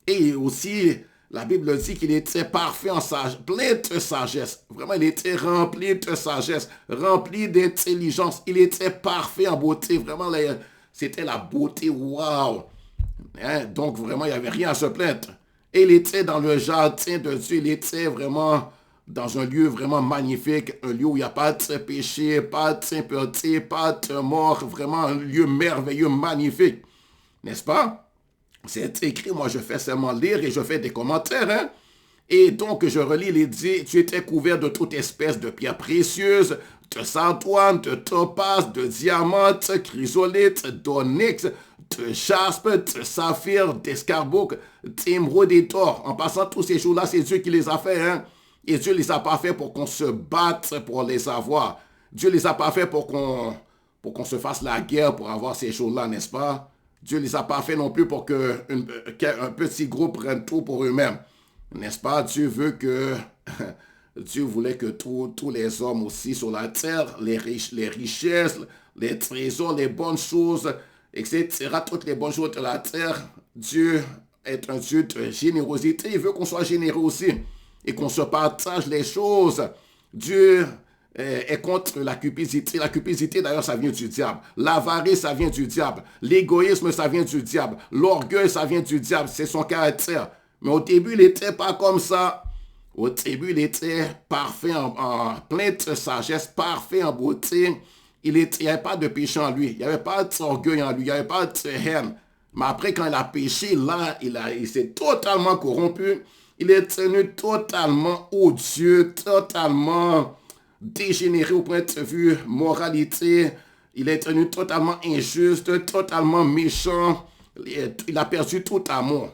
Et aussi, la Bible dit qu'il était parfait en sagesse, plein de sagesse. Vraiment, il était rempli de sagesse, rempli d'intelligence. Il était parfait en beauté. Vraiment, c'était la beauté, waouh! Hein? Donc, vraiment, il n'y avait rien à se plaindre. Et il était dans le jardin de Dieu. Il était vraiment dans un lieu vraiment magnifique, un lieu où il n'y a pas de péché, pas d'impureté, pas de mort. Vraiment un lieu merveilleux, magnifique. N'est-ce pas? C'est écrit, moi je fais seulement lire et je fais des commentaires. Hein? Et donc je relis les dits, tu étais couvert de toute espèce de pierres précieuses, de sardoine, de topaz, de diamante, chrysolite, d'onyx, de jaspe, de saphir, d'escarboucle, d'émeraude et d'or. En passant tous ces jours-là, c'est Dieu qui les a fait. Hein? Et Dieu les a pas fait pour qu'on se batte pour les avoir. Dieu les a pas fait pour qu'on se fasse la guerre pour avoir ces choses-là, n'est-ce pas? Dieu les a pas fait non plus pour qu'un petit groupe prenne tout pour eux-mêmes. N'est-ce pas? Dieu veut que... Dieu voulait que tous les hommes aussi sur la terre, les richesses, les trésors, les bonnes choses, etc., toutes les bonnes choses de la terre, Dieu est un Dieu de générosité. Il veut qu'on soit généreux aussi et qu'on se partage les choses. Dieu est contre la cupidité. La cupidité, d'ailleurs, ça vient du diable. L'avarice, ça vient du diable. L'égoïsme, ça vient du diable. L'orgueil, ça vient du diable. C'est son caractère. Mais au début, il n'était pas comme ça. Au début, il était parfait, en plein de sagesse, parfait en beauté. Il n'y avait pas de péché en lui. Il n'y avait pas d'orgueil en lui. Il n'y avait pas de haine. Mais après, quand il a péché, là, il s'est totalement corrompu. Il est devenu totalement odieux, totalement dégénéré au point de vue moralité. Il est devenu totalement injuste, totalement méchant. Il a perdu tout amour.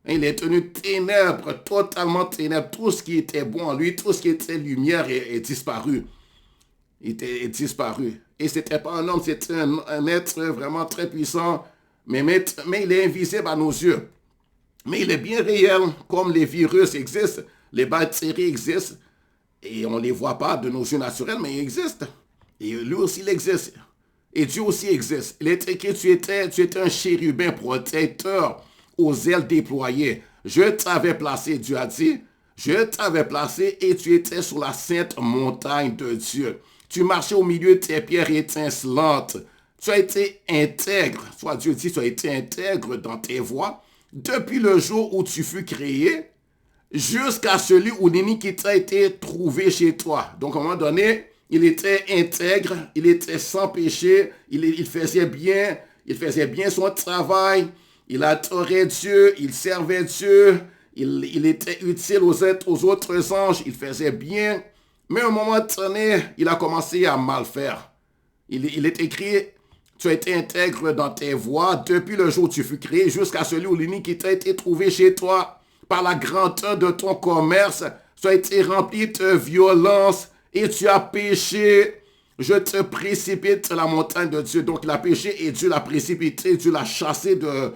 Il est devenu ténèbres, totalement ténèbres. Tout ce qui était bon en lui, tout ce qui était lumière est disparu. Il est disparu. Et ce n'était pas un homme, c'était un être vraiment très puissant, mais il est invisible à nos yeux. Mais il est bien réel, comme les virus existent, les bactéries existent, et on ne les voit pas de nos yeux naturels, mais ils existent. Et lui aussi, il existe. Et Dieu aussi existe. Il est écrit, tu étais un chérubin protecteur aux ailes déployées. Je t'avais placé, Dieu a dit, je t'avais placé et tu étais sur la sainte montagne de Dieu. Tu marchais au milieu de tes pierres étincelantes. Tu as été intègre, soit Dieu dit, tu as été intègre dans tes voies depuis le jour où tu fus créé jusqu'à celui où l'iniquité a été trouvée chez toi. Donc, à un moment donné, il était intègre, il était sans péché, il faisait bien son travail, il adorait Dieu, il servait Dieu, il était utile aux autres anges, il faisait bien. Mais à un moment donné, il a commencé à mal faire. Il est écrit, tu as été intègre dans tes voies depuis le jour où tu fus créé jusqu'à celui où l'iniquité a été trouvée chez toi. Par la grandeur de ton commerce, tu as été rempli de violence et tu as péché. Je te précipite sur la montagne de Dieu. Donc il a péché et Dieu l'a précipité, Dieu l'a chassé de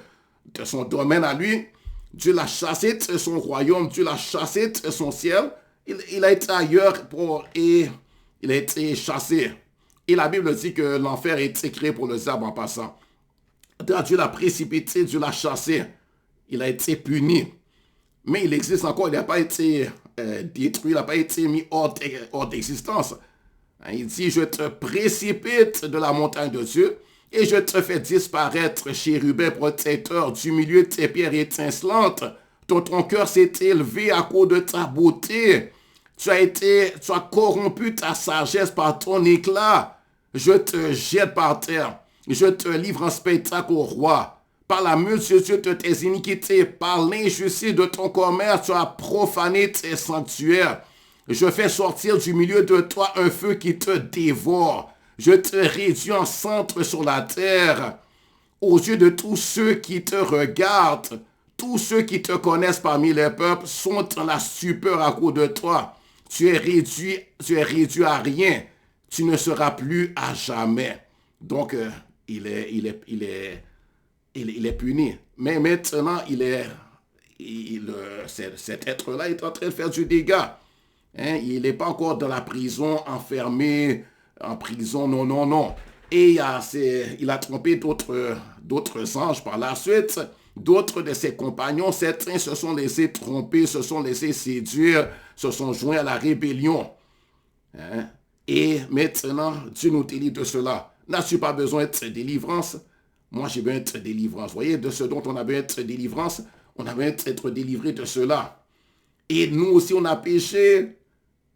son domaine à lui. Dieu l'a chassé de son royaume, Dieu l'a chassé de son ciel. Il a été ailleurs et il a été chassé. Et la Bible dit que l'enfer a été créé pour le diable en passant. Dieu l'a précipité, Dieu l'a chassé. Il a été puni. Mais il existe encore, il n'a pas été détruit, il n'a pas été mis hors d'existence. Il dit, je te précipite de la montagne de Dieu et je te fais disparaître, chérubin protecteur, du milieu de tes pierres étincelantes. Ton cœur s'est élevé à cause de ta beauté. Tu as corrompu ta sagesse par ton éclat. Je te jette par terre. Je te livre en spectacle au roi. Par la multitude de tes iniquités, par l'injustice de ton commerce, tu as profané tes sanctuaires. Je fais sortir du milieu de toi un feu qui te dévore. Je te réduis en centre sur la terre. Aux yeux de tous ceux qui te regardent, tous ceux qui te connaissent parmi les peuples sont dans la stupeur à cause de toi. Tu es réduit à rien. tu ne seras plus à jamais. Donc, il est puni. Mais maintenant, cet être-là est en train de faire du dégât. Hein? Il n'est pas encore dans la prison, enfermé, en prison, non, non, non. Et il a trompé d'autres anges par la suite. D'autres de ses compagnons, certains se sont laissés tromper, se sont laissés séduire, se sont joints à la rébellion. Hein? Et maintenant, Dieu nous délivre de cela. N'as-tu pas besoin de délivrance? Moi, j'ai besoin d'être délivrance. Vous voyez, de ce dont on a besoin d'être délivrance, on a besoin d'être délivré de cela. Et nous aussi, on a péché.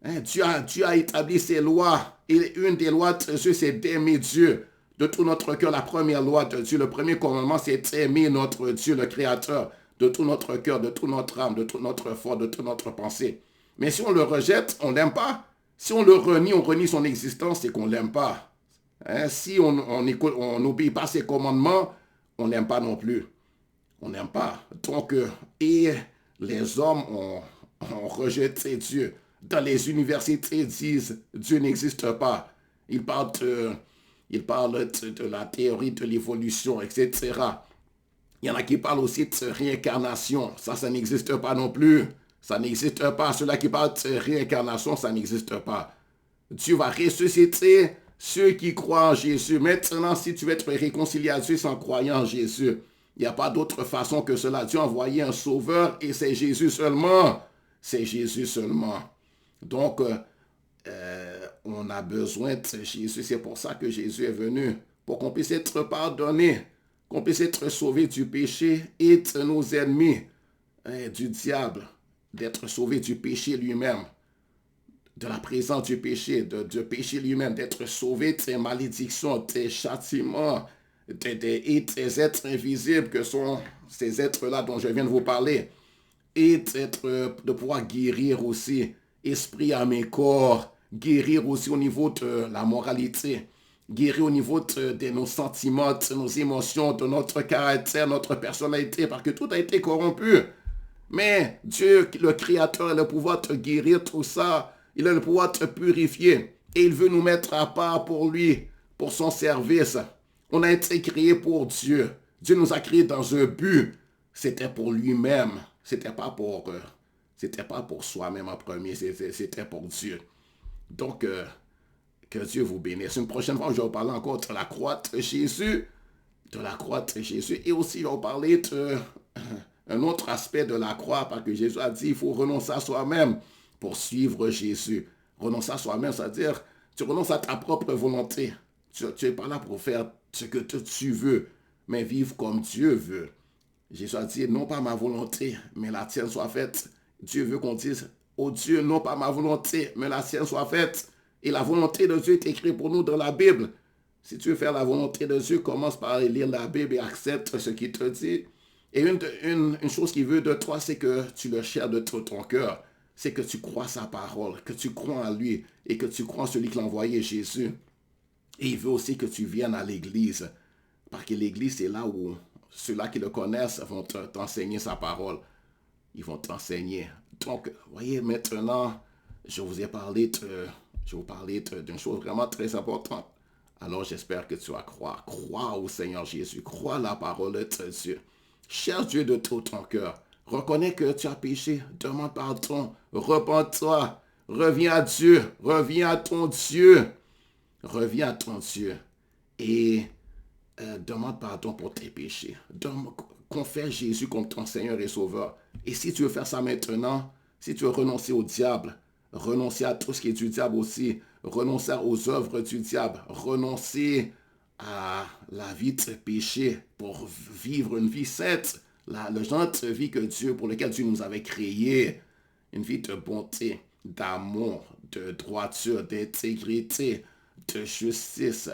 Hein, Dieu a établi ses lois. Et une des lois de Dieu, c'est d'aimer Dieu de tout notre cœur. La première loi de Dieu, le premier commandement, c'est d'aimer notre Dieu, le Créateur, de tout notre cœur, de toute notre âme, de toute notre force, de toute notre pensée. Mais si on le rejette, on ne l'aime pas. Si on le renie, on renie son existence, c'est qu'on ne l'aime pas. Hein, si on n'obéit pas ses commandements, on n'aime pas non plus. On n'aime pas. Donc, et les hommes ont rejeté Dieu. Dans les universités, ils disent Dieu n'existe pas. Ils parlent de la théorie de l'évolution, etc. Il y en a qui parlent aussi de réincarnation. Ça n'existe pas non plus. Ça n'existe pas. Ceux-là qui parlent de réincarnation, ça n'existe pas. Dieu va ressusciter ceux qui croient en Jésus. Maintenant, si tu veux être réconcilié à Dieu sans croire en Jésus, il n'y a pas d'autre façon que cela. Dieu a envoyé un sauveur et c'est Jésus seulement. C'est Jésus seulement. Donc, on a besoin de Jésus. C'est pour ça que Jésus est venu. Pour qu'on puisse être pardonné. Qu'on puisse être sauvé du péché et de nos ennemis. Du diable. D'être sauvé du péché lui-même. De la présence du péché. Du péché lui-même. D'être sauvé de ses malédictions, des châtiments. Et des êtres invisibles que sont ces êtres-là dont je viens de vous parler. Et de pouvoir guérir aussi. Esprit, âme et corps. Guérir aussi au niveau de la moralité. Guérir au niveau de nos sentiments, de nos émotions, de notre caractère, notre personnalité, parce que tout a été corrompu. Mais Dieu, le Créateur, a le pouvoir de guérir tout ça. Il a le pouvoir de te purifier. Et il veut nous mettre à part pour lui, pour son service. On a été créé pour Dieu. Dieu nous a créés dans un but. C'était pour lui-même. C'était pas pour soi-même en premier. C'était pour Dieu. Donc, que Dieu vous bénisse. Une prochaine fois, je vais vous parler encore de la croix de Jésus. De la croix de Jésus. Et aussi, je vais vous parler d'un autre aspect de la croix. Parce que Jésus a dit, il faut renoncer à soi-même pour suivre Jésus. Renoncer à soi-même, c'est-à-dire, tu renonces à ta propre volonté. Tu n'es pas là pour faire ce que tu veux, mais vivre comme Dieu veut. Jésus a dit, non pas ma volonté, mais la tienne soit faite. Dieu veut qu'on dise, oh Dieu, non pas ma volonté, mais la tienne soit faite. Et la volonté de Dieu est écrite pour nous dans la Bible. Si tu veux faire la volonté de Dieu, commence par lire la Bible et accepte ce qu'il te dit. Et une chose qu'il veut de toi, c'est que tu le cherches de tout ton cœur. C'est que tu crois sa parole, que tu crois en lui et que tu crois en celui qui l'a envoyé, Jésus. Et il veut aussi que tu viennes à l'église. Parce que l'église, c'est là où ceux-là qui le connaissent vont t'enseigner sa parole. Ils vont t'enseigner. Donc, voyez, maintenant, je vous ai parlé d'une chose vraiment très importante. Alors, j'espère que tu vas croire. Crois au Seigneur Jésus. Crois la parole de Dieu. Cherche Dieu de tout ton cœur. Reconnais que tu as péché. Demande pardon. Repens-toi. Reviens à Dieu. Reviens à ton Dieu. Reviens à ton Dieu. Et demande pardon pour tes péchés. Confesse Jésus comme ton Seigneur et Sauveur. Et si tu veux faire ça maintenant, si tu veux renoncer au diable, renoncer à tout ce qui est du diable aussi, renoncer aux œuvres du diable, renoncer à la vie de péché pour vivre une vie sainte, le genre de vie pour lequel Dieu nous avait créé, une vie de bonté, d'amour, de droiture, d'intégrité, de justice.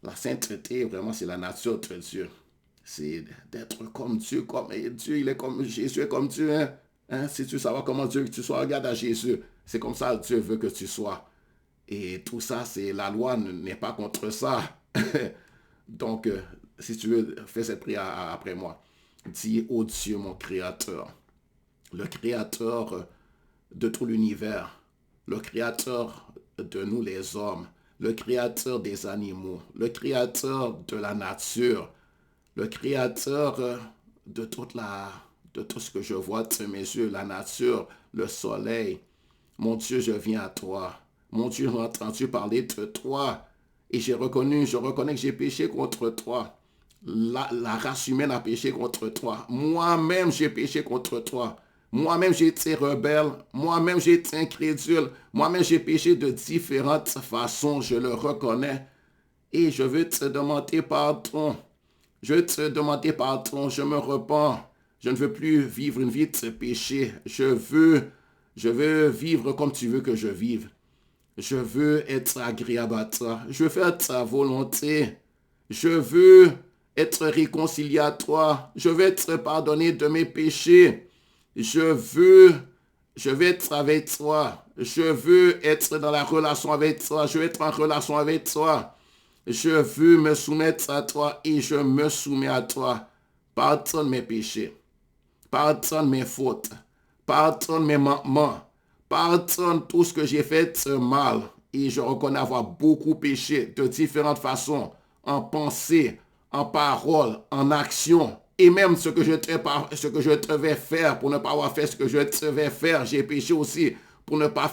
La sainteté, vraiment, c'est la nature de Dieu. C'est d'être comme Dieu, Dieu, il est comme Jésus est comme Dieu. Si tu veux savoir comment Dieu veut que tu sois, regarde à Jésus. C'est comme ça que Dieu veut que tu sois. Et tout ça, la loi n'est pas contre ça. Donc, si tu veux, fais cette prière après moi. Dis, oh Dieu, mon Créateur, le Créateur de tout l'univers, le Créateur de nous les hommes, le créateur des animaux, le créateur de la nature, le créateur de tout ce que je vois de mes yeux, la nature, le soleil. Mon Dieu, je viens à toi. Mon Dieu, j'ai entendu parler de toi. Et je reconnais que j'ai péché contre toi. La race humaine a péché contre toi. Moi-même, j'ai péché contre toi. Moi-même, j'ai été rebelle. Moi-même, j'ai été incrédule. Moi-même, j'ai péché de différentes façons. Je le reconnais. Et je veux te demander pardon. Je veux te demander pardon. Je me repens. Je ne veux plus vivre une vie de péché. Je veux vivre comme tu veux que je vive. Je veux être agréable à toi. Je veux faire ta volonté. Je veux être réconcilié à toi. Je veux être pardonné de mes péchés. Je veux, je veux être avec toi. Je veux être dans la relation avec toi. Je veux être en relation avec toi. Je veux me soumettre à toi et je me soumets à toi. Pardonne mes péchés. Pardonne mes fautes. Pardonne mes manquements. Pardonne tout ce que j'ai fait de mal. Et je reconnais avoir beaucoup péché de différentes façons, en pensée, en parole, en action. Et même ce que je devais faire pour ne pas avoir fait ce que je devais faire, j'ai péché aussi pour ne pas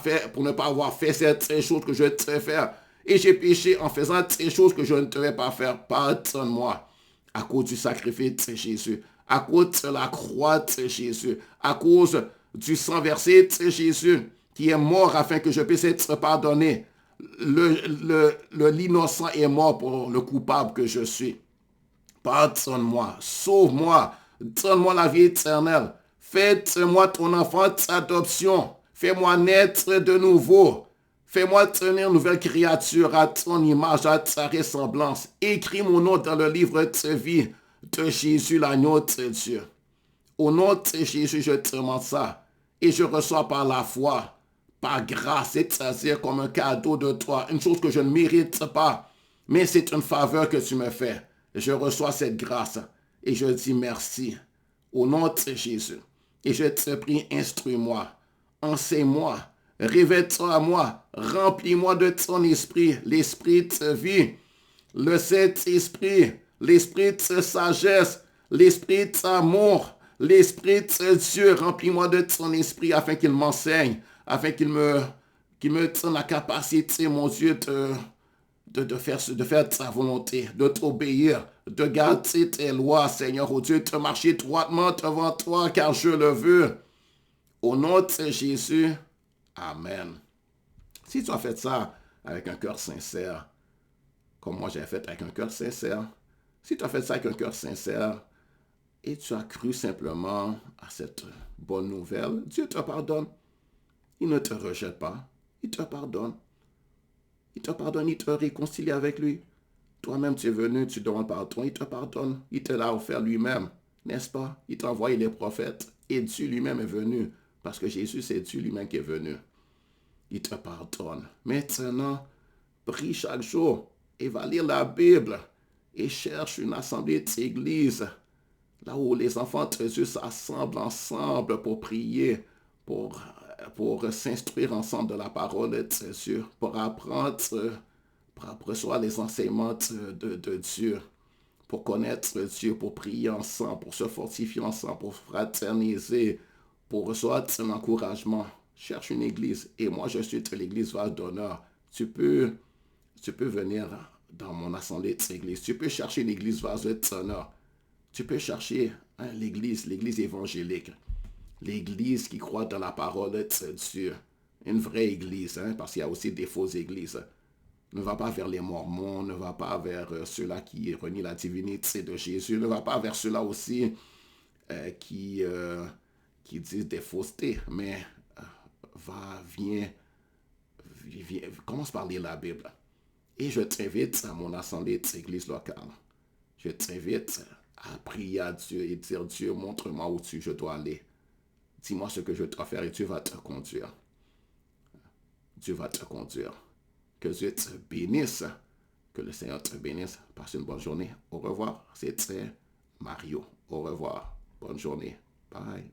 avoir fait certaines choses que je devais faire. Et j'ai péché en faisant ces choses que je ne devais pas faire. Pardonne-moi à cause du sacrifice de Jésus, à cause de la croix de Jésus, à cause du sang versé de Jésus qui est mort afin que je puisse être pardonné. L'innocent est mort pour le coupable que je suis. Pardonne-moi, sauve-moi, donne-moi la vie éternelle. Fais-moi ton enfant d'adoption. Fais-moi naître de nouveau. Fais-moi tenir une nouvelle créature à ton image, à ta ressemblance. Écris mon nom dans le livre de vie de Jésus, l'agneau de Dieu. Au nom de Jésus, je te demande ça. Et je reçois par la foi, par grâce, c'est-à-dire comme un cadeau de toi, une chose que je ne mérite pas. Mais c'est une faveur que tu me fais. Je reçois cette grâce et je dis merci au nom de Jésus. Et je te prie, instruis-moi, enseigne-moi, révèle-toi à moi, remplis-moi de ton esprit, l'esprit de vie, le Saint-Esprit, l'esprit de sagesse, l'esprit d'amour, l'esprit de Dieu, remplis-moi de ton esprit afin qu'il m'enseigne, afin qu'il me donne la capacité, mon Dieu, de faire ta volonté, de t'obéir, de garder tes lois, Seigneur, oh Dieu, de marcher droitement devant toi, car je le veux. Au nom de Jésus, Amen. Si tu as fait ça avec un cœur sincère, comme moi j'ai fait avec un cœur sincère, si tu as fait ça avec un cœur sincère et tu as cru simplement à cette bonne nouvelle, Dieu te pardonne. Il ne te rejette pas, il te pardonne. Il te pardonne, il te réconcilie avec lui. Toi-même, tu es venu, tu demandes pardon, il te pardonne. Il te l'a offert lui-même, n'est-ce pas? Il t'a envoyé les prophètes et Dieu lui-même est venu. Parce que Jésus, c'est Dieu lui-même qui est venu. Il te pardonne. Maintenant, prie chaque jour et va lire la Bible et cherche une assemblée d'église là où les enfants de Dieu s'assemblent ensemble pour prier, pour s'instruire ensemble de la parole de Dieu, pour apprendre, pour recevoir les enseignements de Dieu, pour connaître Dieu, pour prier ensemble, pour se fortifier ensemble, pour fraterniser, pour recevoir un encouragement. Cherche une église. Et moi, je suis de l'église Val d'Honneur. Tu peux venir dans mon assemblée de l'église. Tu peux chercher une église Val d'Honneur. Tu peux chercher l'église évangélique. L'église qui croit dans la parole de Dieu. Une vraie église, parce qu'il y a aussi des fausses églises. Ne va pas vers les Mormons, ne va pas vers ceux-là qui renient la divinité de Jésus, ne va pas vers ceux-là aussi qui disent des faussetés, mais viens, commence par lire la Bible. Et je t'invite à mon assemblée d'église locale. Je t'invite à prier à Dieu et dire, Dieu, montre-moi où je dois aller. Dis-moi ce que je dois faire et Dieu va te conduire. Dieu va te conduire. Que Dieu te bénisse. Que le Seigneur te bénisse. Passe une bonne journée. Au revoir. C'était Mario. Au revoir. Bonne journée. Bye.